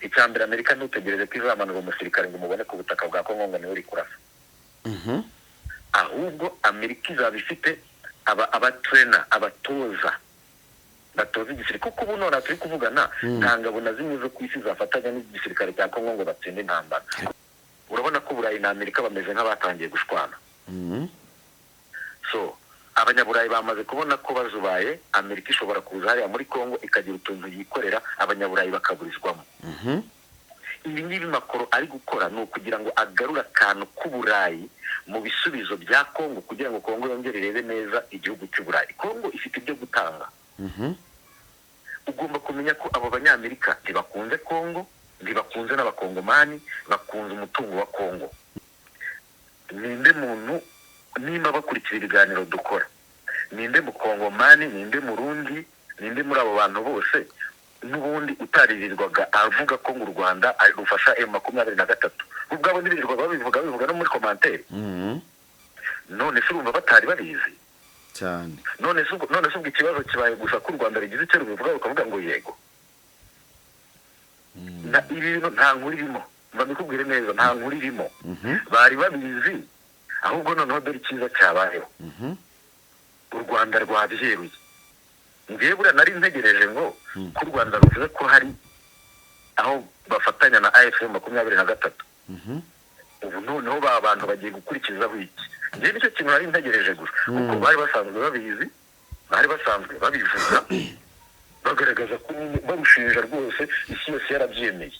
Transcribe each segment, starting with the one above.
icyambere Amerika ntutegereze ko izamanura umusirikare ngo umubone ku butaka bwa Kongo ngo niwe uri kurasa. Ahubwo Amerika izaba ifite abatrena abatoza batoza igisirikare kuko ubu none turi kuvugana nta ngabo na zimwe zo ku isi zafatanya n'igisirikare cya Kongo ngo batsinde intambara. Urabona ko Burayi na Amerika bameze nk'abatangiye gushwana. So abanyaburayi bamaze kubona ko bazubaye Amerika ishobora kuza hariya muri Kongo ikagira utuntu yikorera abanyaburayi bakaburizwamo. Ibi ngibi Macron ari gukora ni ukugira ngo agarura akantu k'Uburayi mu bisubizo bya Kongo kugira ngo Kongo yongere irebe neza igihugu cy'Uburayi. Kongo ifite ibyo gutanga. Ugomba kumenya ko abo banyamerika ntibakunze Kongo, ntibakunze n'abakongomani, bakunze umutungo wa Kongo. Ninde muntu nimba bakurikira ibiganiro dukora, ninde mukongomani, ninde murundi, ninde muri abo bantu bose n'ubundi utaririrwaga avuga ko mu Rwanda ari gufasha M23 ubwabo nibirirwa babivuga no muri commentaire. None se urumva batari babizi cyane. None se ikibazo kibaye gusa ko u Rwanda rigize icyo rubivuga ukavuga ngo yego. Na ibintu nta nkuru irimo, mbabikubwire neza nta nkuru irimo. Bari babizi ahubwo noneho dore ikiza cyabayeho. U Rwanda rwabyeruye. Ngiye bura nari ntegereje ngo ku Rwanda ruvuze ko hari aho bafatanya na AFM 23. Ubu noneho abantu bagiye gukurikizaho iki? Ngiye nicyo kintu nari ntegereje gusa kuko bari basanzwe babizi, bari basanzwe babivuga bagaragaza ko barushinja rwose isi yose yarabyemeye.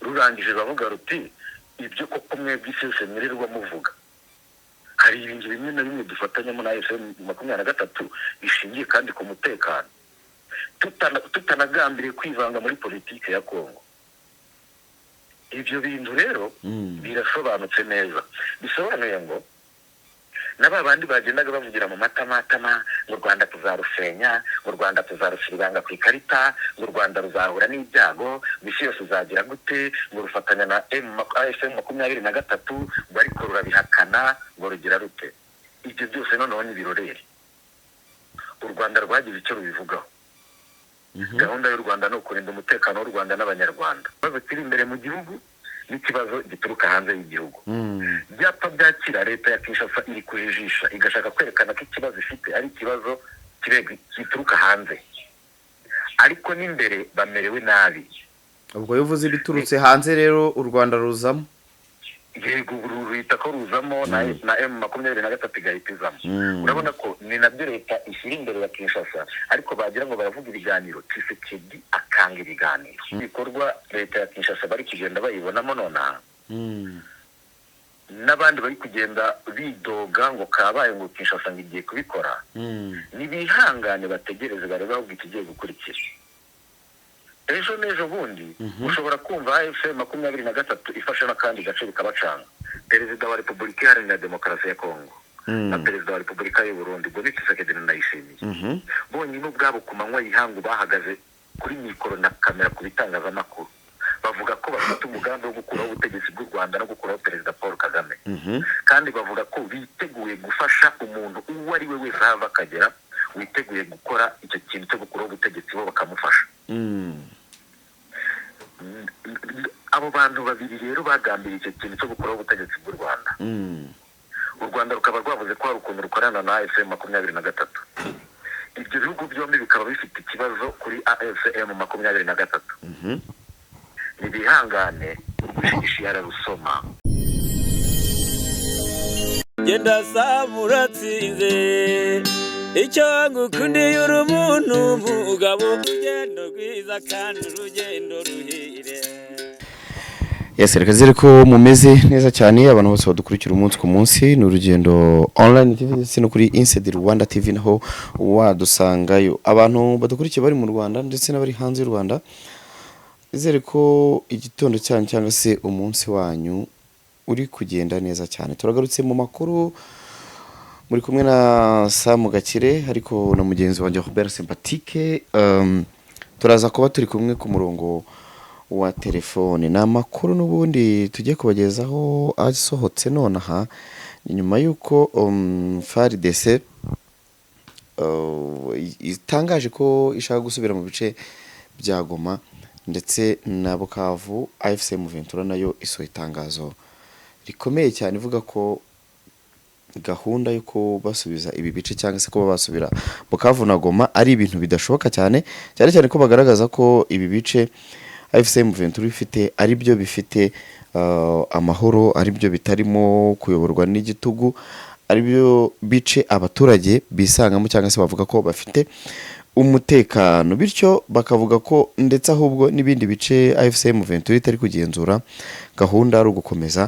Rurangije bavuga ruti ibyo koko mwebwe isi yose mwirirwa muvuga hari ibintu bimwe na bimwe dufatanyamo na FM 23 bishingiye kandi ku mutekano tutanagambiriye kwivanga muri politike ya Kongo. Ibyo bintu rero birasobanutse neza. Bisobanuye ngo n'abandi bagendaga bavugira mu matamatama mu Rwanda tuzarusenya, mu Rwanda tuzarusiribanga ku ikarita, mu Rwanda ruzahura n'ibyago, bisi yose uzagira gute, ngo rufatanya na AFM 23 bari korura bihakana ngo rugira rute. Ibyo byose noneho ni birorere. U Rwanda rwagize icyo rubivugaho. Gahunda y'u Rwanda no kurinda umutekano w'u Rwanda n'abanyarwanda. Baze kiri imbere mu gihugu n'ikibazo gituruka hanze y'igihugu. Byapa byakira leta ya Kinshasa iri kujijisha igashaka kwerekana ko ikibazo ifite ari ikibazo gituruka hanze. Ariko n'imbere bamerewe nabi. Ubwo yuvuze biturutse hanze rero u Rwanda ruzamo. Yego ruhita ko ruzamo na M23 igahitizamo. Urabona ko ni nabyo leta ishyira imbere ya Kinshasa ariko bagira ngo baravuga ibiganiro Tshisekedi akanga ibiganiro. Ibikorwa leta ya Kinshasa bari kugenda bayibonamo nona. N'abandi bari kugenda bidoga ngo kabaye ngo Kinshasa ngiye kubikora. Nibihangane bategereze bareba aho ikigiye gukurikira. Ejo nejo bundi ushobora kumva AFM 23 ifasha n'akandi gace bikabacanga. Perezida wa Repubulika Iharanira Demokarasi ya Kongo na Perezida wa Repubulika y'u Burundi ngo Tshisekedi ndayishimiye. Bonyine ubwabo ku manywa yihangu bahagaze kuri mikoro na kamera ku bitangazamakuru bavuga ko bafite umugambi wo gukuraho ubutegetsi bw'u Rwanda no gukuraho Perezida Paul Kagame. Kandi bavuga ko biteguye gufasha umuntu uwo ari we wese hava akagera witeguye gukora icyo kintu cyo gukuraho ubutegetsi bo bakamufasha. Abo bantu babiri rero bagambiriye icyo kintu cyo gukuraho ubutegetsi bw'u Rwanda. U Rwanda rukaba rwavuze ko hari ukuntu rukorana na AFM 23. Ibyo bihugu byombi bikaba bifite ikibazo kuri AFM 23. Nibihangane urwishishi yararusoma. Genda samuratsinze icyo ngukundiye uri umuntu mugabo urugendo rwiza kandi urugendo ruhire. Yes, reka zire ko mumeze neza cyane abantu bose badukurikira umunsi ku munsi ni urugendo online TV ndetse no kuri Inside Rwanda TV naho wadusangayo. Abantu badukurikiye bari mu Rwanda ndetse n'abari hanze y'u Rwanda, izere ko igitondo cyanyu cyangwa se umunsi wanyu uri kugenda neza cyane. Turagarutse mu makuru muri kumwe na Sam Gakire ariko na mugenzi wanjye Robert Sympathique. Turaza kuba turi kumwe ku murongo wa telefone. Na makuru n'ubundi tujye kubagezaho asohotse nonaha nyuma yuko FARDC itangaje ko ishaka gusubira mu bice bya Goma ndetse na Bukavu. AFC M23 nayo isohoye itangazo rikomeye cyane ivuga ko gahunda yo basubiza ibi bice cyangwa se ko basubira Bukavu na Goma ari ibintu bidashoboka cyane ko bagaragaza ko ibi bice AFC M23 ifite ari byo bifite amahoro, ari byo bitarimo kuyoborwa n'igitugu, ari byo bice abaturage bisangamo cyangwa se bavuga ko bafite umutekano, bityo bakavuga ko ndetse ahubwo n'ibindi bice AFC M23 itari kugenzura gahunda ari ugukomeza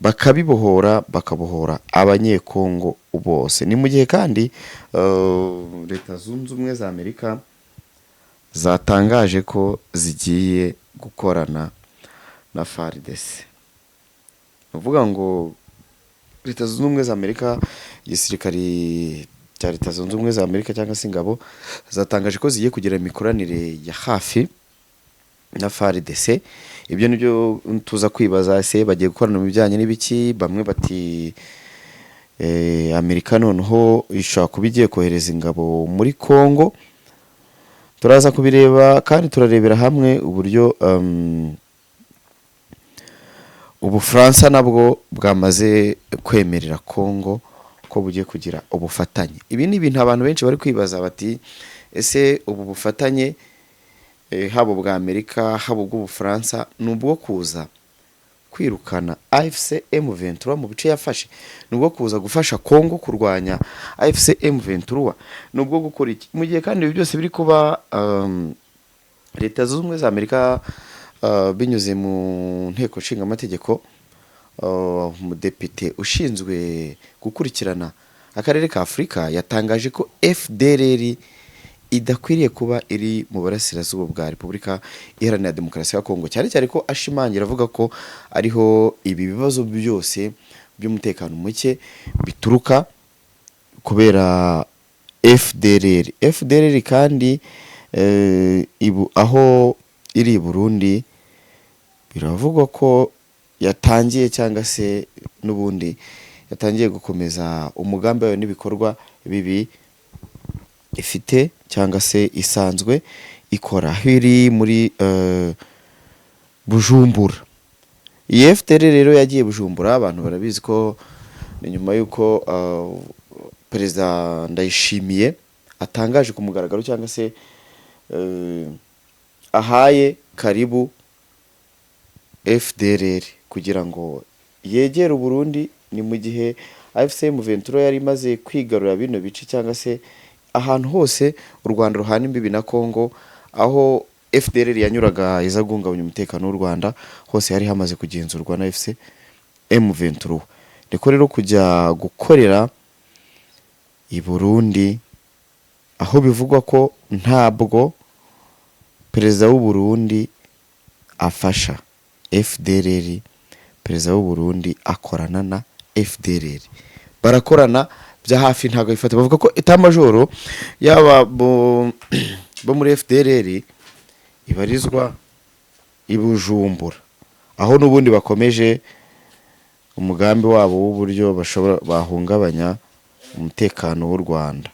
bakabibohora, bakabohora abanyekongo bose. Ni mu gihe kandi Leta Zunze Ubumwe za Amerika zatangaje ko zigiye gukorana na FARDC. Uvuga ngo Leta Zunze Ubumwe za Amerika, igisirikari cya Leta Zunze Ubumwe za Amerika cyangwa se ingabo zatangaje ko zigiye kugira imikoranire ya hafi na FARDC. Ibyo nibyo tuza kwibaza, ese bagiye gukorana mu bijyanye n'ibiki? Bamwe bati Amerika noneho ishaka kubigiye kohereza ingabo muri Kongo. Turaza kubireba kandi turarebera hamwe uburyo Ubufaransa nabwo bwamaze kwemerera Kongo ko bugiye kugira ubufatanye. Ibi ni ibintu abantu benshi bari kwibaza bati ese ubu bufatanye habo bwa Amerika habo bw'Ubufaransa nubwo kuza kwirukana AFC M23 mu bice yafashe, nubwo kuza gufasha Kongo kurwanya AFC M23, nubwo gukora iki mu gihe kandi ibi byose biri kuba Leta Zunze Ubumwe za Amerika binyuze mu nteko nshinga amategeko, umudepite ushinzwe gukurikirana akarere ka Afurika yatangaje ko FDLR idakwiriye kuba iri mu burasirazuba bwa Repubulika Iharanira Demokarasi ya Kongo, cyane ko ashimangira avuga ko ariho ibi bibazo byose by'umutekano muke bituruka kubera FDLR. FDLR kandi aho iri Burundi biravugwa ko yatangiye cyangwa se n'ubundi yatangiye gukomeza umugambi wayo n'ibikorwa bibi ifite cyangwa se isanzwe ikora hiri muri Bujumbura. Iyi FDLR rero yagiye Bujumbura, abantu barabizi ko nyuma yuko Perezida Ndayishimiye atangaje ku mugaragaro cyangwa se ahaye karibu FDLR kugira ngo yegere Burundi. Ni mu gihe AFC M23 yari imaze kwigarura bino bice cyangwa se ahantu hose u Rwanda ruhana imbibi na Kongo, aho FDLR yanyuraga izagungabanya umutekano w'u Rwanda hose yari hamaze kugenzurwa na AFC M23. Niko rero kujya gukorera i Burundi, aho bivugwa ko ntabwo Perezida w'u Burundi afasha FDLR, Perezida w'u Burundi akorana na FDLR, barakorana bya hafi ntago ifata. Bavuga ko etamajoro yaba bo muri FDLR ibarizwa i Bujumbura, aho n'ubundi bakomeje umugambi wabo w'uburyo bashobora bahungabanya umutekano w'u Rwanda.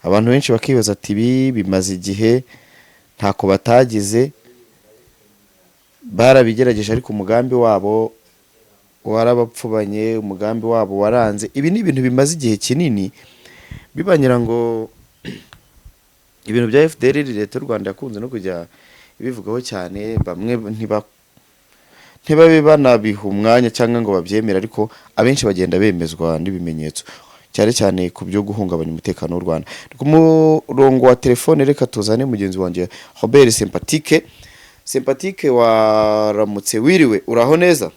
Abantu benshi bakibaza ati ibi bimaze igihe ntako batagize, barabigerageje ariko umugambi wabo warabapfubanye, umugambi wabo waranze. Ibi ni ibintu bimaze igihe kinini bibanyira ngo ibintu bya FDLR Leta y'u Rwanda yakunze no kujya ibivugaho cyane, bamwe ntibabe banabiha umwanya cyangwa ngo babyemere, ariko abenshi bagenda bemezwa n'ibimenyetso cyane ku byo guhungabanya umutekano w'u Rwanda. Ku murongo wa telefone reka tuzane mugenzi wanjye Robert Sympathique, waramutse wiriwe, uraho neza?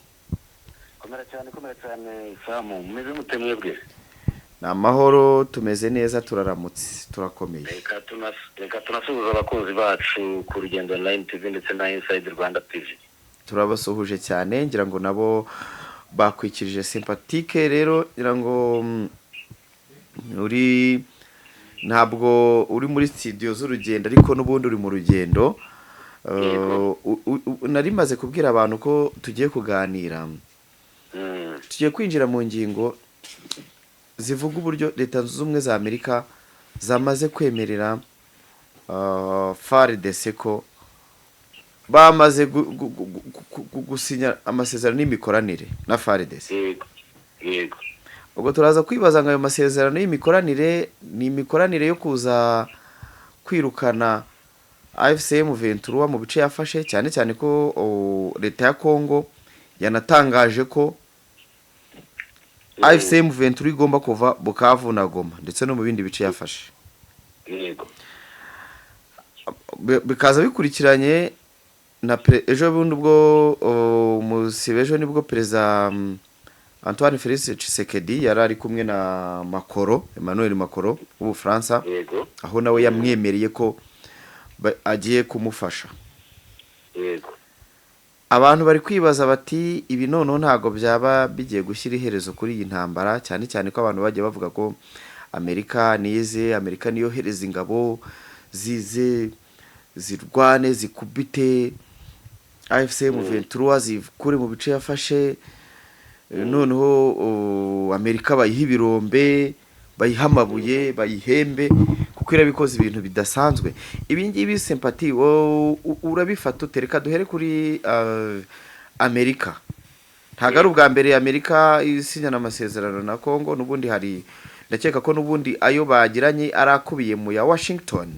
Komera cyane Samu, mumeze mute mwebwe? Na mahoro, tumeze neza, turaramutse, turakomeye. Reka tunasuhuza abakunzi bacu ku Rugendo Online TV ndetse na Inside Rwanda TV. Turabasuhuje cyane, ngira ngo nabo bakwikirije Sympathique. Rero ngira ngo ntabwo uri muri studio z'urugendo, ariko n'ubundi uri mu rugendo. Nari maze kubwira abantu ko tugiye kuganira, tugiye kwinjira mu ngingo zivuga uburyo Leta Zunze Ubumwe za Amerika zamaze kwemerera FARDC ko bamaze gusinya amasezerano y'imikoranire na FARDC. Yego. Ubwo turaza kwibaza ngo ayo masezerano y'imikoranire ni imikoranire yo kuza kwirukana AFCM 23 mu bice yafashe, cyane cyane ko leta ya Kongo yanatangaje ko AFCM 23 igomba kuva Bukavu na Goma ndetse no mu bindi bice yafashe. Yego. Bikaza bikurikiranye na ejo bundi ubwo musibejo nibwo perezida Antoine Félix Tshisekedi yari ari kumwe na Emmanuel Macron w'u France, aho nawe yamwemereye ko agiye kumufasha. Yego. Abantu bari kwibaza bati ibi noneho ntago byaba bigiye gushyira iherezo kuri iyi ntambara, cyane cyane ko abantu bagiye bavuga ko Amerika niyo hereza ingabo zize zirwane zikubite AFCM 23 zikure mu bice yafashe, noneho Amerika bayiha ibirombe, bayiha amabuye, bayihembe, kuko irabikoze ibintu bidasanzwe. Ibi ngibi sympathy urabifata utereka duhere kuri Amerika. Ntago ari ubwa mbere Amerika isinyana amasezerano na Kongo, nubundi hari ndakeka ko nubundi ayo bagiranye arakubiye mu ya Washington.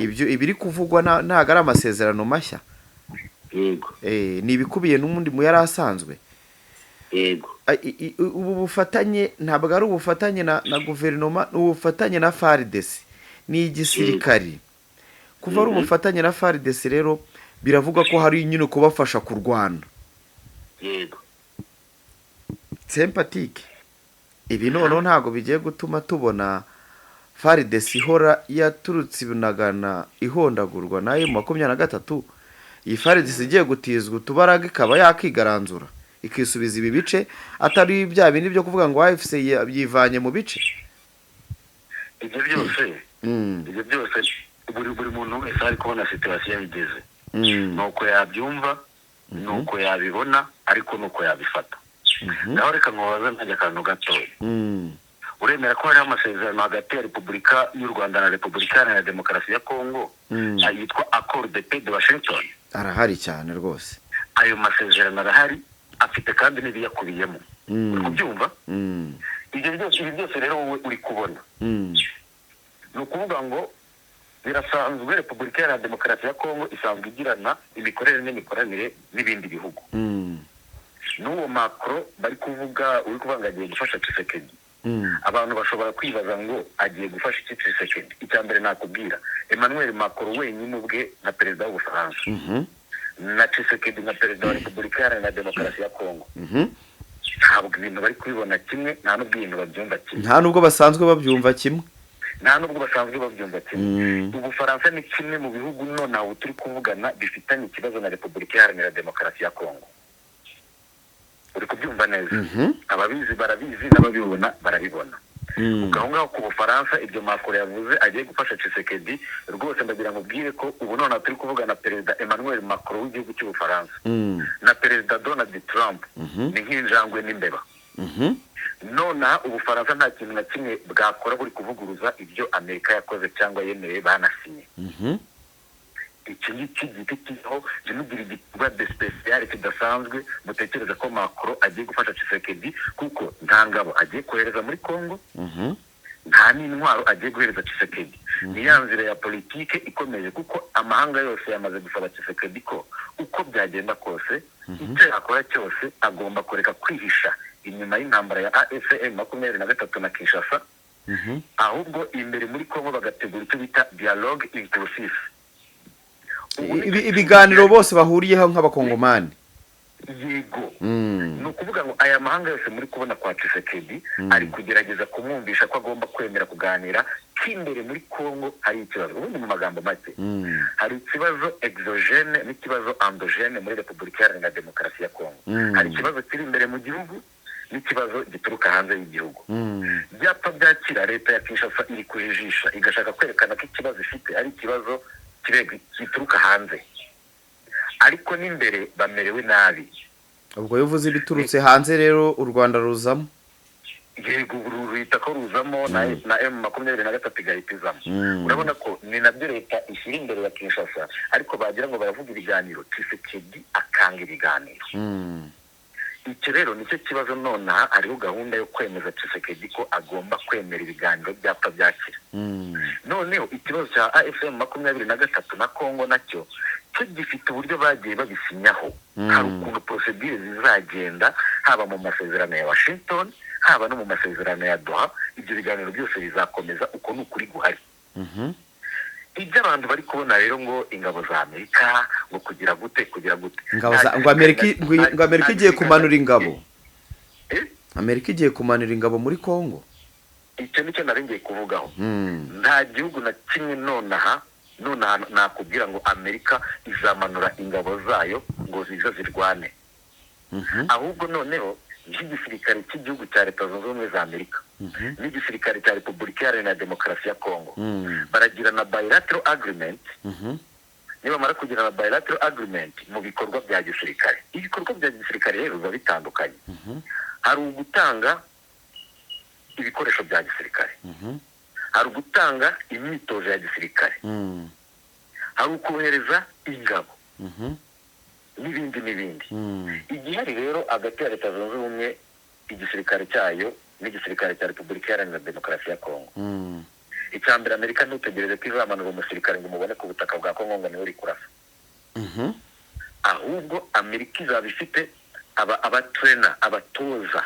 Ibyo ibiri kuvugwa ntago ari amasezerano mashya. Yego. Ni ibikubiye n'umundi mu yari asanzwe. Yego. Ubu bufatanye ntabwo ari ubufatanye na guverinoma, ubufatanye na FARDC ni igisirikari. Kuva ari ubufatanye na FARDC rero biravuga ko hari nyine kubafasha kurwana. Yego. Sympathique. Ibi noneho ntago bigiye gutuma tubona FARDC ihora yaturutse ibunagana ihondagurwa nayo 23. Iyi FARDC igiye gutizwa utubaraga ikaba yakigaranzura ikisubiza ibi bice atari bya bindi byo kuvuga ngo AFC yivanye mu bice. Ibyo byose buri muntu wese ari kubona situation yigeze. Nuko yabyumva, nuko yabibona, ariko nuko yabifata. Naho reka nkubaza ntajya akantu gato. Uremera ko hari amasezerano hagati ya Repubulika y'u Rwanda na Repubulika ya Demokarasi ya Kongo yitwa Accord de Paix de Washington? Arahari cyane rwose. Ayo masezerano arahari, afite kandi n'ibiyakubiyemo. Uri kubyumva? Ibyo byose rero wowe uri kubona. Ni ukuvuga ngo birasanzwe Repubulika ya Demokarasi ya Kongo isanzwe igirana imikoranire n'ibindi bihugu. N'uwo Macron bari kuvuga uri kuvuga ngo agiye gufasha Tshisekedi. Abantu bashobora kwibaza ngo agiye gufasha iki Tshisekedi. Icyambere nakubwira, Emmanuel Macron wenyine ubwe na perezida w'Ubufaransa na Tshisekedi na perezida wa Repubulika ya Demokarasi ya Kongo, ntabwo ibintu bari kubibona kimwe, nta n'ubwo ibintu babyumva kimwe, nta n'ubwo basanzwe babyumva kimwe. Ubufaransa ni kimwe mu bihugu nonaho turi kuvugana bifitanye ikibazo na Repubulika ya Demokarasi ya Kongo. Uri kubyumva neza? Ababizi barabizi, n'ababibona barabibona. Ngaho ku Bufaransa ibyo Macron yavuze agiye gufasha Tshisekedi, rwose ndagira ngo ubwire ko ubu none turi kuvugana perezida Emmanuel Macron w'igihugu cy'Ubufaransa na perezida Donald Trump ni nk'injangwe n'imbeba. None Ubufaransa nta kintu na kimwe bwakora buri kuvuguruza ibyo Amerika yakoze cyangwa yemeye banasinye. Iki ngiki giti kiho kinugira igikorwa de special kidasanzwe. Mutekereza ko Macron agiye gufasha Tshisekedi kuko nta ngabo agiye kohereza muri Kongo, nta n'intwaro agiye guhereza Tshisekedi. Ni ya nzira ya politike ikomeje, kuko amahanga yose yamaze gusaba Tshisekedi ko uko byagenda kose icyo yakora cyose agomba kureka kwihisha inyuma y'intambara ya AFCM 23 na Kinshasa, ahubwo imbere muri Kongo bagategura icyo bita dialogue inclusive. Ibiganiro bose bahuriyeho nk'abakongomani. Yego. Ni ukuvuga ngo aya mahanga yose muri kubona kwa Tshisekedi ari kugerageza kumwumvisha ko agomba kwemera kuganira k'imbere muri Kongo hari ikibazo. Ubundi mu magambo make, hari ikibazo exogene n'ikibazo endogene muri Repubulika ya Demokarasi ya Kongo. Hari ikibazo kiri imbere mu gihugu n'ikibazo gituruka hanze y'igihugu. Byapfa byakira leta ya Kinshasa iri kujijisha igashaka kwerekana ko ikibazo ifite ari ikibazo kituruka hanze, ariko n'imbere bamerewe nabi. Ubwo yavuze biturutse hanze rero u Rwanda ruzamo. yego ruhita ko ruzamo na M23 igahita izamo. Urabona ko ni nabyo leta ishyira imbere ya Kinshasa, ariko bagira ngo baravuga ibiganiro, Tshisekedi akanga ibiganiro. Icyo rero nicyo kibazo. Nonaha hariho gahunda yo kwemeza Tshisekedi ko agomba kwemera ibiganiro byapfa byakira. Noneho ikibazo cya AFM 23 na Kongo nacyo cyo gifite uburyo bagiye babisinyaho. Hari ukuntu procedure zizagenda, haba mu masezerano ya Washington, haba no mu masezerano ya Doha. Ibyo biganiro byose bizakomeza uko n'ukuri guhari. Ibyo abantu bari kubona rero ngo ingabo za Amerika ngo kugira gute ngo Amerika igiye kumanura ingabo. Amerika igiye kumanura ingabo muri Kongo. Icyo nicyo nari ngiye kuvugaho. Nta gihugu na kimwe nonaha nakubwira ngo Amerika izamanura ingabo zayo ngo ziza zirwane. Ahubwo noneho igisirikare cy'igihugu cya Leta Zunze Ubumwe za Amerika n'igisirikare cya Repubulika Iharanira Demokarasi ya Kongo baragirana bilateral agreement. Niba mara kugirana bilateral agreement mu bikorwa bya gisirikare, ibikorwa bya gisirikare rero biba bitandukanye. Hari ugutanga ibikoresho bya gisirikare, hari ugutanga imyitozo ya gisirikare, hari ukohereza ingabo n'ibindi. Igihari rero hagati ya Leta Zunze Ubumwe, igisirikare cyayo n'igisirikare cya Repubulika Iharanira Demokarasi ya Kongo, icyambere Amerika ntutegereze ko izamanura umusirikare ngo umubone ku butaka bwa Kongo ngo niwe uri kurasa. Ahubwo Amerika izaba ifite abatrena, batoza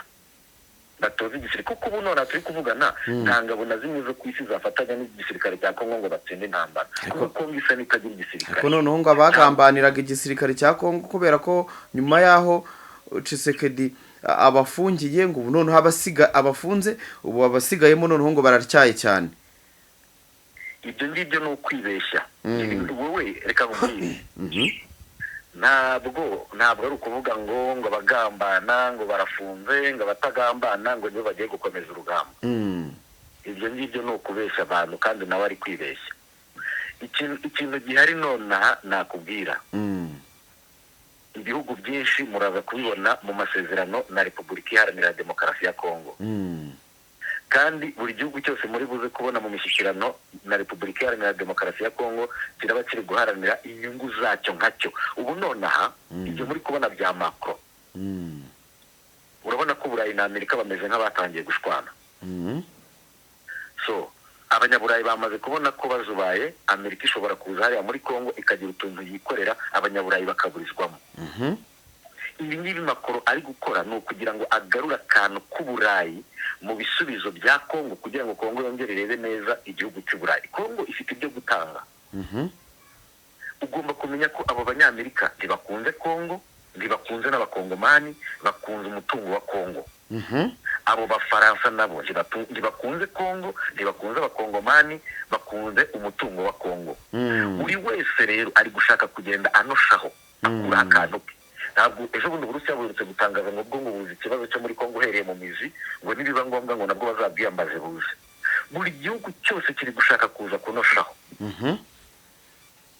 igisirikare. Kuko ubu none turi kuvugana nta ngabo na zimwe zo ku isi zafatanya n'igisirikare cya Kongo ngo batsinde intambara, kuko Kongo isa n'itagira igisirikare. Ariko noneho ngo abagambaniraga igisirikare cya Kongo kubera ko nyuma yaho Tshisekedi abafungiye ngo ubu noneho abafunze, ubu abasigayemo noneho ngo bararyaye cyane. Ibyo ngibyo ni ukwibeshya. Wowe reka nkubwire, ntabwo ari ukuvuga ngo bagambana ngo barafunze, ngo batagambana ngo nibo bagiye gukomeza urugamba. Ibyo ngibyo ni ukubeshya abantu, kandi nawe ari kwibeshya. Ikintu gihari nonaha nakubwira, ibihugu byinshi muraza kubibona mu masezerano na Repubulika Iharanira Demokarasi ya Kongo. Kandi buri gihugu cyose muri buze kubona mu mishyikirano na Repubulika Iharanira Demokarasi ya Kongo kiraba kiri guharanira inyungu zacyo nkacyo. Ubu nonaha ibyo muri kubona bya Macron, urabona ko Burayi na Amerika bameze nk'abatangiye gushwana. So abanyaburayi bamaze kubona ko bazubaye, Amerika ishobora kuza hariya muri Kongo ikagira utuntu yikorera, abanyaburayi bakaburizwamo. Ibi ngibi Macron ari gukora ni ukugira ngo agarure akantu k'Uburayi mu bisubizo bya Kongo, kugira ngo Kongo yongere irebe neza igihugu cy'Uburayi. Kongo ifite ibyo gutanga. Ugomba kumenya ko abo banyamerika ntibakunze Kongo, ntibakunze n'abakongomani, bakunze umutungo wa Kongo. Abo bafaransa nabo ntibakunze Kongo, ntibakunze abakongomani, bakunze umutungo wa Kongo. Buri wese rero ari gushaka kugenda anoshaho akura akantu ke. Ntabwo ejo bundi Uburusiya buherutse gutangaza ngo bwo buzi ikibazo cyo muri Kongo uhereye mu mizi, ngo nibiba ngombwa ngo nabwo bazabwiyambaze buze. Buri gihugu cyose kiri gushaka kuza kunoshaho.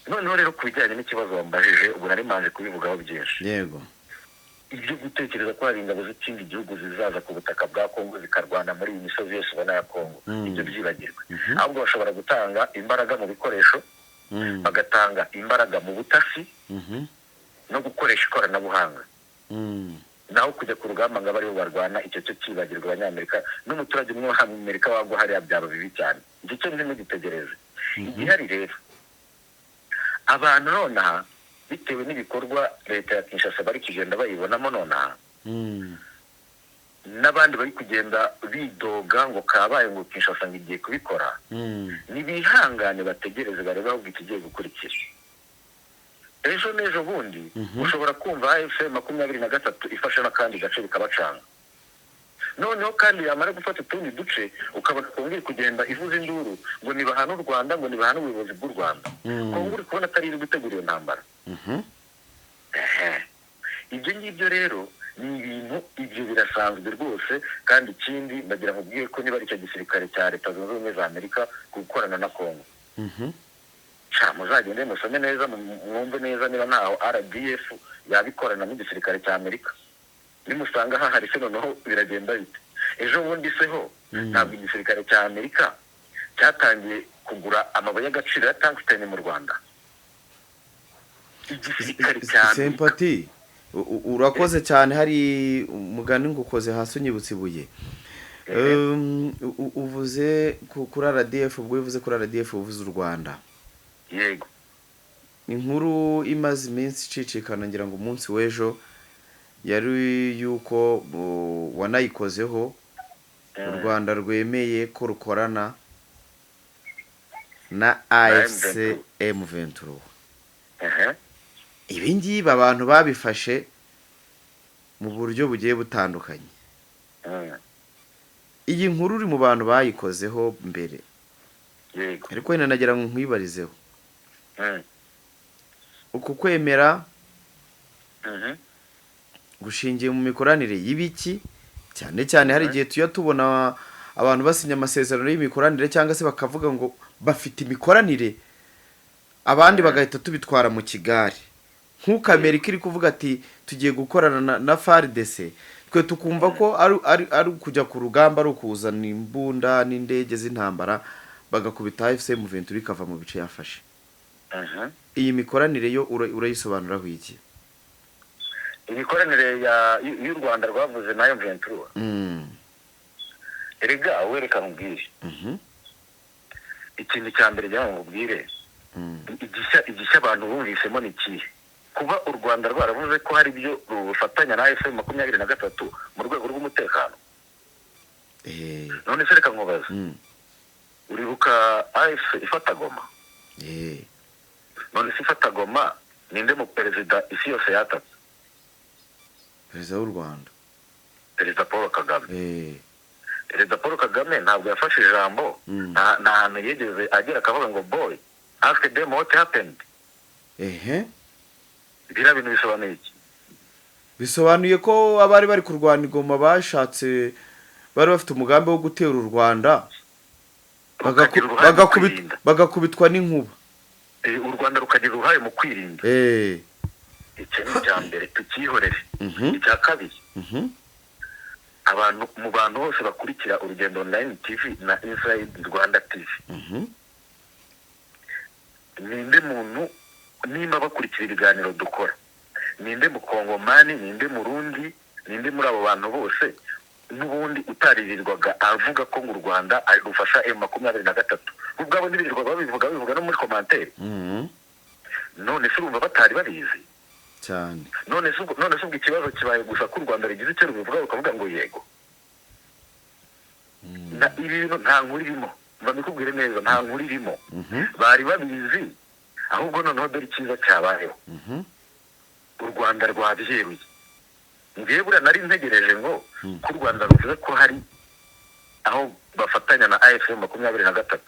Noneho rero ku bijyanye n'ikibazo wambajije, ubu nari manje kubivugaho byinshi. Yego. Ibyo gutekereza ko hari ingabo z'ikindi gihugu zizaza ku butaka bwa Kongo zikarwana muri iyi misozi yose ubona ya Kongo, ibyo byibagirwe. Ahubwo bashobora gutanga imbaraga mu bikoresho, bagatanga imbaraga mu butasi, no gukoresha ikoranabuhanga. Naho kujya ku rugamba ngo abariho barwana, icyo cyo kibagirwa Abanyamerika. N'umuturage umwe wa Amerika wagwa hariya byaba bibi cyane. Icyo cyo ndimo gitegereze. Igihari rero, abantu nonaha bitewe n'ibikorwa leta ya Kinshasa bari kugenda bayibonamo nonaha, n'abandi bari kugenda bidoga ngo kabaye ngo Kinshasa ngo igiye kubikora, nibihangane bategereze barebe aho ikigiye gukurikira. Ejo n'ejo bundi ushobora kumva AFM 23 ifashe n'akandi gace bikabacanga. Noneho kandi yamara gufata utundi duce ukabona kongera kugenda ivuza induru ngo nibahana u Rwanda, ngo nibahana ubuyobozi bw'u Rwanda. Kongo uri kubona atari iri gutegura iyo ntambara. Ibyo ngibyo rero ni ibintu ibyo birasanzwe rwose. Kandi ikindi ndagira ngo ubwiye ko niba ari icyo gisirikare cya Leta Zunze Ubumwe za Amerika gukorana na Kongo, muzagende musome neza mwumve neza niba ntaho RDF yabikorana n'igisirikare cya Amerika. Nimusanga hahari se noneho biragenda bite? ejo bundi seho ntabwo igisirikare cya Amerika cyatangiye kugura amabuye y'agaciro ya tungsten mu Rwanda. Igisirikare cya Amerika. Sympathy urakoze cyane, hari umugani ngo ukoze hasi unyibutse ibuye. Uvuze kuri RDF, ubwo uvuze kuri RDF uvuze u Rwanda. Yego. Inkuru imaze iminsi icicikana ngira ngo umunsi w'ejo yari yuko wanayikozeho u Rwanda rwemeye ko rukorana na AFC M23. Ibi ngibi abantu babifashe mu buryo bugiye butandukanye. Iyi nkuru uri mu bantu bayikozeho mbere. Yego. Ariko wenda nagira ngo nkwibarizeho. Uku kwemera gushingiye mu mikoranire y'ibiki, cyane cyane hari igihe tuya tubona abantu basinya amasezerano y'imikoranire cyangwa se bakavuga ngo bafite imikoranire, abandi bagahita tubitwara mu kigari. Nk'uko Amerika iri kuvuga ati tugiye gukorana na FARDC, twe tukumva ko ari kujya ku rugamba, ari ukuzana imbunda n'indege z'intambara bagakubita AFC M23 bikava mu bice yafashe. Iyi mikoranire yo urayisobanuraho iki? Imikoranire y'u Rwanda rwavuze nayo M23. Erega werekana ubwire. Ikintu cya mbere jya ngubwire. Igisha abantu bumvisemo ni iki? Kuba u Rwanda rwaravuze ko hari byo rufatanya na AFC 23 mu rwego rw'umutekano. None se reka nkubaza. Uribuka AFC ifata Goma? None se ifata Goma ninde mu perezida isi yose yatatse? Perezida w'u Rwanda. Perezida Paul Kagame. Perezida Paul Kagame ntabwo yafashe ijambo, nta hantu yigeze agera akavuga ngo boy ask them what happened. Biriya bintu bisobanuye iki? Bisobanuye ko abari bari kurwana igoma bashatse, bari bafite umugambi wo gutera u Rwanda bagakubitwa n'inkuba. U Rwanda rukagira uruhare mu kwirinda. Icyo ni icya mbere tukihorere. Icya kabiri, abantu mu bantu bose bakurikira Urugendo Online TV na Inside Rwanda TV, ninde muntu nimba bakurikira ibiganiro dukora, ninde mukongomani, ninde murundi, ninde muri abo bantu bose n'ubundi utaririrwaga avuga ko mu Rwanda ari gufasha M23? Ubwabo nibirirwa babivuga no muri commentaire. None se urumva batari babizi cyane? None se ikibazo kibaye gusa ko u Rwanda rigize icyo rubivuga ukavuga ngo yego. Na ibintu nta nkuru irimo, mbabikubwire neza, nta nkuru irimo. Bari babizi, ahubwo noneho dore icyiza cyabayeho. U Rwanda rwabyeruye. Ngiye buriya nari ntegereje ngo ku Rwanda ruvuze ko hari aho bafatanya na AFC 23.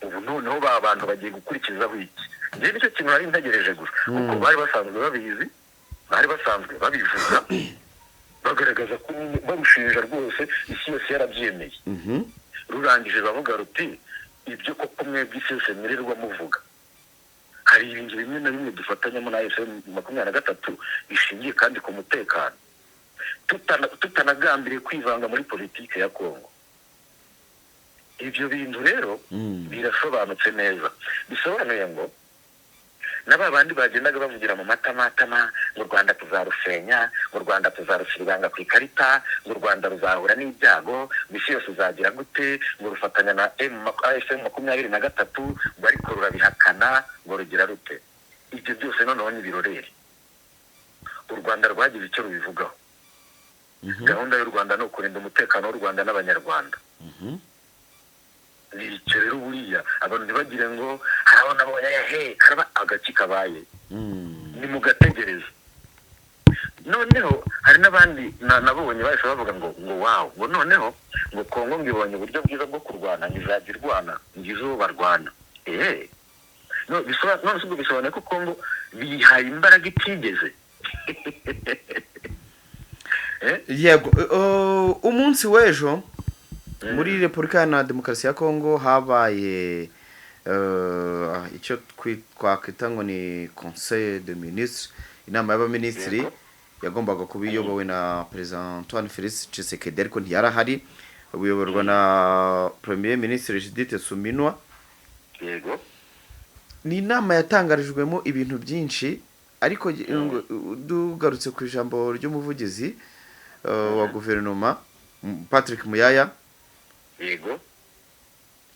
Ubu noneho ba bantu bagiye gukurikizaho iki? Ngiye nicyo kintu nari ntegereje gusa, kuko bari basanzwe babizi, bari basanzwe babivuga, bagaragaza ko barushinja rwose isi yose yarabyemeye. Rurangije bavuga ruti ibyo koko mwebwe isi yose mwirirwa muvuga, hari ibintu bimwe na bimwe dufatanyamo na AFC 23 bishingiye kandi ku mutekano, tutanagambiriye kwivanga muri politike ya Kongo. Ibyo bintu rero birasobanutse neza. Bisobanuye ngo n'abandi bagendaga bavugira mu matamatama ngo Rwanda tuzarusenya, ngo Rwanda tuzarusiribanga ku ikarita, ngo Rwanda ruzahura n'ibyago, bisi yose uzagira gute, ngo rufatanya na AFC 23, bari ko rurabihakana ngo rugira rute. Ibyo byose noneho ni birorere. U Rwanda rwagize icyo rubivugaho. Gahunda y'u Rwanda no kurinda umutekano w'u Rwanda n'abanyarwanda. Icyo rero buriya abantu ntibagire ngo harabona abonye karaba agaki kabaye. Ni mugategereza. Noneho hari n'abandi nabonye bahise bavuga ngo wow, ngo noneho ngo Kongo ngibonye uburyo bwiza bwo kurwana, ngizagirwana, ngizo barwana. No bisobanuye ko Kongo bihaye imbaraga itigeze. Yego, umunsi w'ejo muri Repubulika ya Demokarasi ya Kongo habaye icyo twakwita ngo ni Conseil de Ministres, inama y'abaminisitiri yagombaga kuba iyobowe na Perezida Antoine Félix Tshisekedi ariko ntiyarahari, ubuyoborwa na Premier Ministre Judith Suminwa. yego Ni inama yatangarijwemo ibintu byinshi, ariko dugarutse ku ijambo ry'umuvugizi wa guverinoma Patrick Muyaya, yego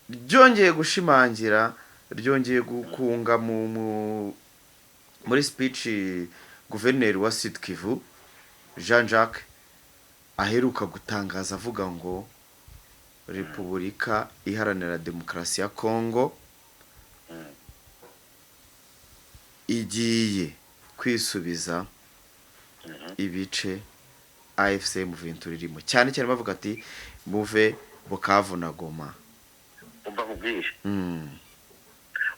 ryongeye gushimangira, ryongeye gukunga muri speech guverineri wa Sud Kivu Jean Jacques aheruka gutangaza avuga ngo Repubulika Iharanira Demokarasi ya Kongo igiye kwisubiza ibice AFC M23 irimo, cyane cyane bavuga ati muve Bukavu na Goma. umva nkubwire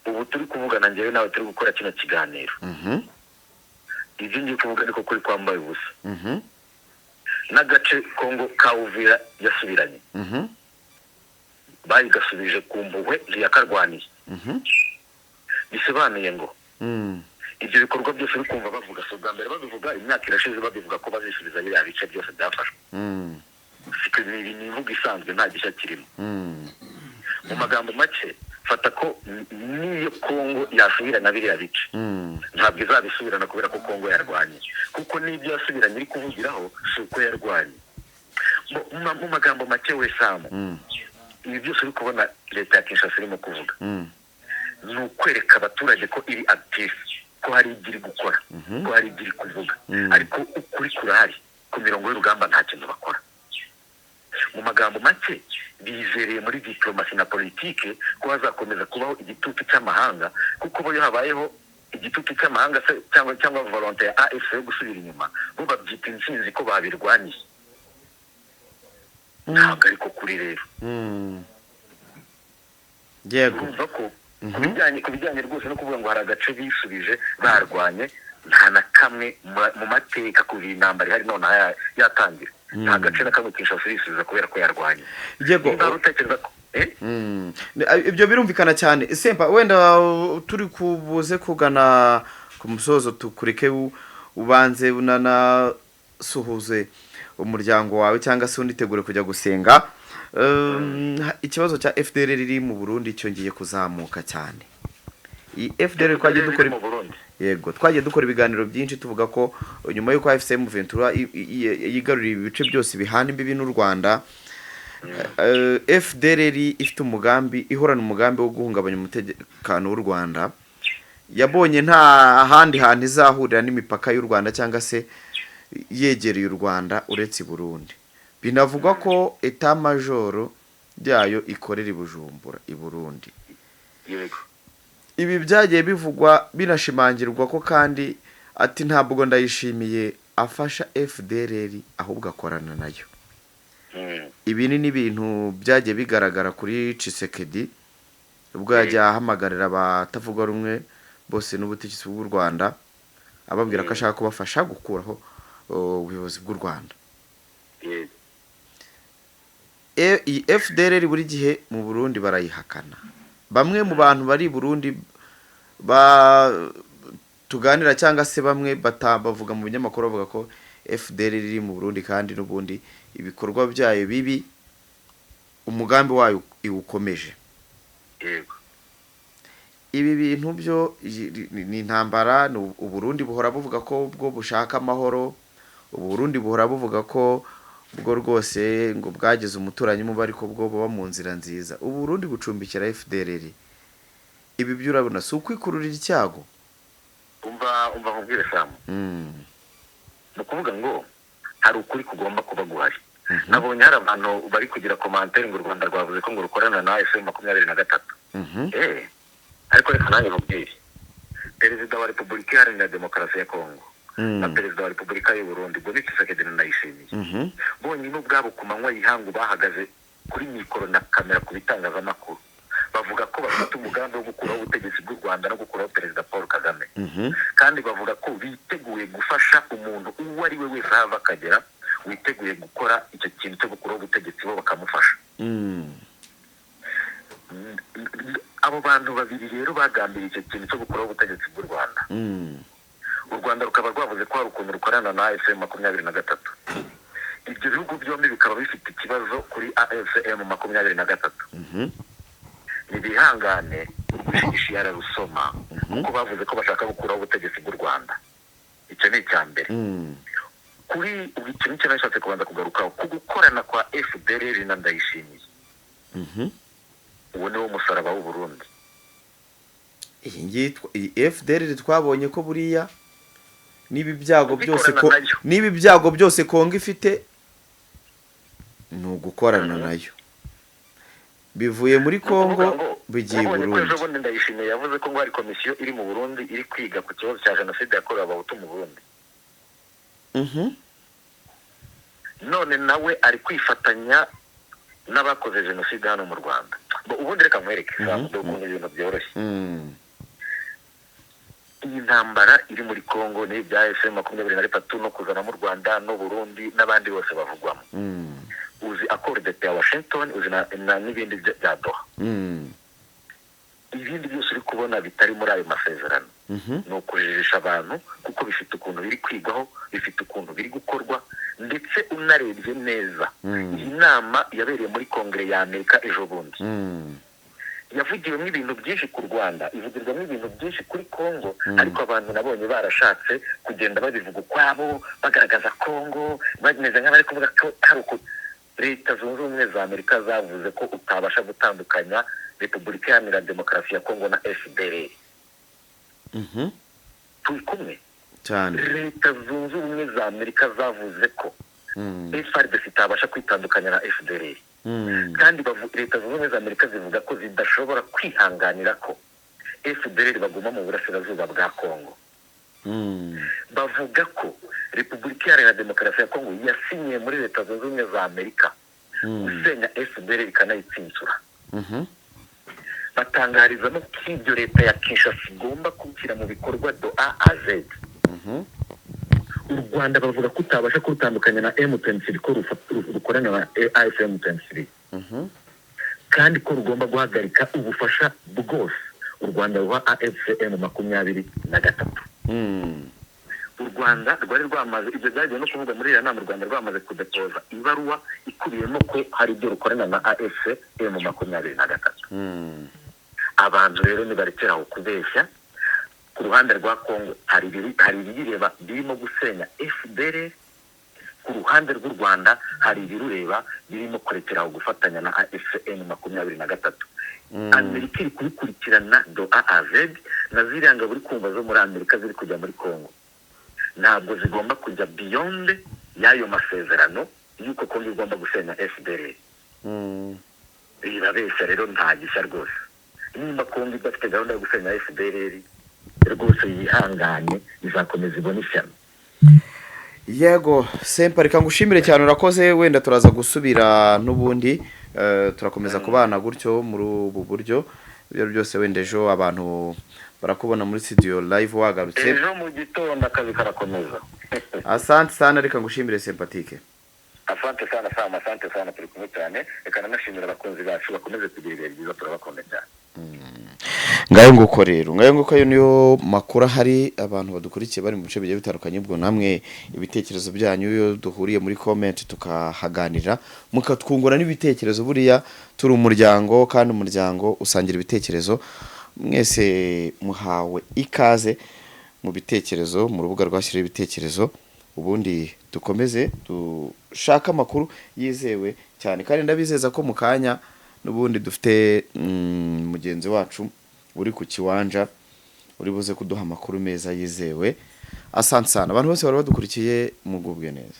ubu turi kuvugana njyewe nawe turi gukora kino kiganiro ibyo ngiye kuvuga niko kuri kwambaye ubusa n'agace Kongo ka Uvira yasubiranye bayigasubije ku mpuhwe yakarwaniye bisobanuye ngo ibyo bikorwa byose uri kumva bavuga so bwa mbere babivuga imyaka irashize babivuga ko bazisubiza biriya bice byose byafashwe siko ni imvugo isanzwe nta gishya kirimo mu magambo make fata ko niyo Kongo yasubirana biriya bice ntabwo izabisubirana kubera ko Kongo yarwanye, kuko n'ibyo yasubiranye iri kuvugiraho si uko yarwanye. Mu magambo make we Samu, ibi byose uri kubona leta ya Kinshasa irimo kuvuga ni ukwereka abaturage ko iri active, ko hari ibyo iri gukora, ko hari ibyo iri kuvuga, ariko ukuri kurahari ku mirongo y'urugamba nta kintu bakora. Mu magambo make bizereye muri diplomasi na politike ko hazakomeza kubaho igitutu cy'amahanga, kuko bo habayeho igitutu cy'amahanga cyangwa volonté ya AFC yo gusubira inyuma, bo babyita intsinzi ko babirwaniye. Ntabwo ariko kuri rero urumva ko ku bijyanye rwose no kuvuga ngo hari agace bisubije barwanye, nta na kamwe mu mateka kuva intambara ihari none yatangira nta gace na kamwe Kinshasa yisubiza kubera ko yarwanye. Ibyo birumvikana cyane. Sempa, wenda turi kubuze kugana ku musozo, tukureke ubanze unanasuhuze umuryango wawe cyangwa se unitegure kujya gusenga. Ikibazo cya FDL riri mu Burundi cyongeye kuzamuka cyane. Iyi FDL twagiye dukora mu Burundi, yego twagiye dukora ibiganiro byinshi tuvuga ko nyuma y'uko AFC M23 yigaruriye ibice byose bihana imbibi n'u Rwanda, FDL ifite umugambi, ihorana umugambi wo guhungabanya umutekano w'u Rwanda. Yabonye nta handi hantu izahurira n'imipaka y'u Rwanda cyangwa se yegereye u Rwanda uretse i Burundi. Binavugwa ko etat major byayo ikorera i Bujumbura i Burundi. Yego. Ibi byagiye bivugwa binashimangirwa ko kandi ati ntabwo ndayishimiye afasha FDLR ahubwo akorana nayo. Ibi ni ibintu byagiye bigaragara kuri Tshisekedi ubwo yajya ahamagarira abatavuga rumwe bose n'ubutegetsi bw'u Rwanda, ababwira ko ashaka kubafasha gukuraho ubuyobozi bw'u Rwanda. FDLR buri gihe mu Burundi barayihakana. Bamwe mu bantu bari Burundi tuganira cyangwa se bamwe bavuga mu binyamakuru bavuga ko FDLR iri mu Burundi kandi n'ubundi ibikorwa byayo bibi, umugambi wayo iwukomeje. Yego. Ibi bintu byo ni intambara. U Burundi buhora buvuga ko bwo bushaka amahoro, u Burundi buhora buvuga ko bwo rwose ngo bwageze umuturanyi mu bari ko bwo baba mu nzira nziza. U Burundi bucumbikira FDLR. Ibi byo urabona si ukwikururira icyago. Umva nkubwire Samu. No kuvuga ngo hari ukuri kugomba kuba guhari. Nabonye hari abantu bari kugira commentaire ngo u Rwanda rwavuze ko ngo rukorana na FM23. Ariko reka nanjye nkubwire, Perezida wa Repubulika Iharanira Demokarasi ya Kongo na Perezida wa Repubulika y'u Burundi Boni Tshisekedi nayishimiye. Bonyine ubwabo ku manywa yihangu bahagaze kuri mikoro na kamera ku bitangazamakuru bavuga ko bafite umugambi wo gukuraho ubutegetsi bw'u Rwanda no gukuraho Perezida Paul Kagame, kandi bavuga ko biteguye gufasha umuntu uwo ari we wese ahava akagera witeguye gukora icyo kintu cyo gukuraho ubutegetsi bo bakamufasha. Abo bantu babiri rero bagambiriye icyo kintu cyo gukuraho ubutegetsi bw'u Rwanda. u Rwanda rukaba rwavuze ko hari ukuntu rukorana na AFM 23. Ibyo bihugu byombi bikaba bifite ikibazo kuri AFM 23. Nibihangane urwishishi yararusoma kuko bavuze ko bashaka gukuraho ubutegetsi bw'u Rwanda. Icyo ni icyambere. Kuri ikintu cyo nashatse kubanza kugarukaho ku gukorana kwa FDLR na Ndayishimiye. Uwo ni wo musaraba w'u Burundi. iyi FDLR twabonye ko buriya nibi byago byose Kongo ifite ni ugukorana nayo, bivuye muri Kongo bigiye Burundi. Ejo bundi Ndayishimiye yavuze ko ngo hari komisiyo iri mu Burundi iri kwiga ku kibazo cya jenoside yakorewe abahutu mu Burundi. None nawe ari kwifatanya n'abakoze jenoside hano mu Rwanda. Ubundi reka nkwereke ukuntu ibintu byoroshye. Iyi ntambara iri muri Kongo ni bya AFM 23 no kuzana mu Rwanda no Burundi n'abandi bose bavugwamo. Uzi accord ya Washington, uzi na n'ibindi bya Doha. Ibindi byose uri kubona bitari muri ayo masezerano. No kujijisha abantu kuko bifite ukuntu biri kwigwaho, bifite ukuntu biri gukorwa, ndetse unarebye neza. Iyi nama yabereye muri Kongere ya Amerika ejo bundi. Yavugiwemo ibintu byinshi ku Rwanda, ivugirwamo ibintu byinshi kuri Kongo, ariko abantu nabonye barashatse kugenda babivuga kwabo, bagaragaza Kongo, bameze nk'abari kuvuga ko hari uko Leta Zunze Ubumwe za Amerika zavuze ko utabasha gutandukanya Repubulika Iharanira Demokarasi ya Kongo na FDLR. Turi kumwe cyane. Leta Zunze Ubumwe za Amerika zavuze ko FARDC itabasha kwitandukanya na FDLR. Kandi Leta Zunze Ubumwe za Amerika zivuga ko zidashobora kwihanganira ko FDLR baguma mu burasirazuba bwa Kongo. Bavuga ko Repubulika Iharanira Demokarasi ya Kongo yasinyiye muri Leta Zunze Ubumwe za Amerika gusenya FDLR ikanayitsitsura. Batangariza no k'ibyo Leta ya Kinshasa igomba kubishyira mu bikorwa do A a Z. U Rwanda bavuga ko utabasha kurutandukanya na M23 ko rukorana na AFM 23. Kandi ko rugomba guhagarika ubufasha bwose u Rwanda ruha AFM 23. U Rwanda rwari rwamaze ibyo byagiye no kuvuga muri iriya nama, u Rwanda rwamaze kudepoza ibaruwa ikubiyemo ko hari ibyo rukorana na AFM 23. Abantu rero nibarekeraho kubeshya. Ku ruhande rwa Kongo hari ibireba birimo gusenya FDLR, ku ruhande rw'u Rwanda hari ibirureba birimo kurekeraho gufatanya na AFM 23. Amerika iri kubikurikirana do A a Z, na ziriya ngabo uri kumva zo muri Amerika ziri kujya muri Kongo ntabwo zigomba kujya beyond y'ayo masezerano yuko Kongo igomba gusenya FDLR. Birabeshya rero nta gishya rwose. Niba Kongo idafite gahunda yo gusenya FDLR rwose yihanganye izakomeza ibona ishyano. Yego Sempa, reka ngushimire cyane, urakoze. Wenda turaza gusubira n'ubundi turakomeza kubana gutyo muri ubu buryo. Ibyo byose wenda ejo abantu barakubona muri studio live wagarutse. Ejo mu gitondo akazi karakomeza. Asante sana, reka ngushimire Sympathique. Asante sana turi kumwe cyane. Reka nanashimira abakunzi bacu bakomeze kugira ibihe byiza, turabakunda cyane. Ngayo nguko rero, ngayo nguko ayo niyo makuru ahari. Abantu badukurikiye bari mu bice bigiye bitandukanye, ubwo namwe ibitekerezo byanyu iyo duhuriye muri comment tukahaganira mukatwungura n'ibitekerezo. Buriya turi umuryango, kandi umuryango usangira ibitekerezo. Mwese muhawe ikaze mu bitekerezo mu rubuga rwashyira ibitekerezo, ubundi dukomeze dushaka amakuru yizewe cyane. Kandi ndabizeza ko mu kanya n'ubundi dufite mugenzi wacu uri ku kiwanja uri buze kuduha amakuru meza yizewe. Asante sana abantu bose bari badukurikiye, mugubwe neza.